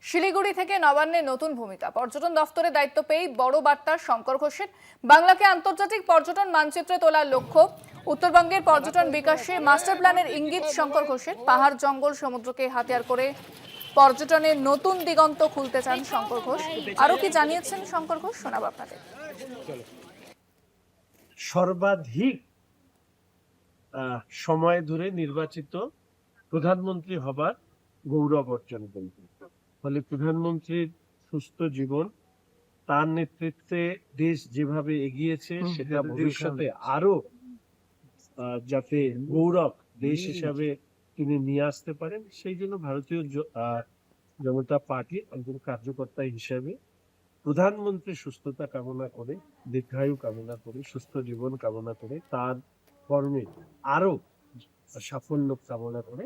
শিলিগুড়ি থেকে নবান্নের নতুন ভূমিকা, পর্যটন দফতরে দায়িত্ব পেয়ে বড় বার্তা শঙ্কর ঘোষের। বাংলাকে আন্তর্জাতিক পর্যটন মানচিত্রে তোলার লক্ষ্য। উত্তরবঙ্গের পর্যটন বিকাশে মাস্টার প্ল্যানের ইঙ্গিত শঙ্কর ঘোষের। পাহাড়, জঙ্গল, সমুদ্রকে হাতিয়ার করে পর্যটনের নতুন দিগন্ত খুলতে চান শঙ্কর ঘোষ। আরো কি জানিয়েছেন শঙ্কর ঘোষ, শোনাবো আপনাদের। সর্বাধিক সময় ধরে নির্বাচিত প্রধানমন্ত্রী হবার গৌরব অর্জন করবেন। ফলে প্রধানমন্ত্রীর সুস্থ জীবন, তার নেতৃত্বে দেশ যেভাবে এগিয়েছে সেটা ভবিষ্যতে আরো যাতে গৌরব দেশ হিসাবে তিনি নিয়ে আসতে পারেন, সেই জন্য ভারতীয় জনতা পার্টি একজন কার্যকর্তা হিসাবে প্রধানমন্ত্রীর সুস্থতা কামনা করে, দীর্ঘায়ু কামনা করে, সুস্থ জীবন কামনা করে, তার কর্মে আরো সাফল্য কামনা করে।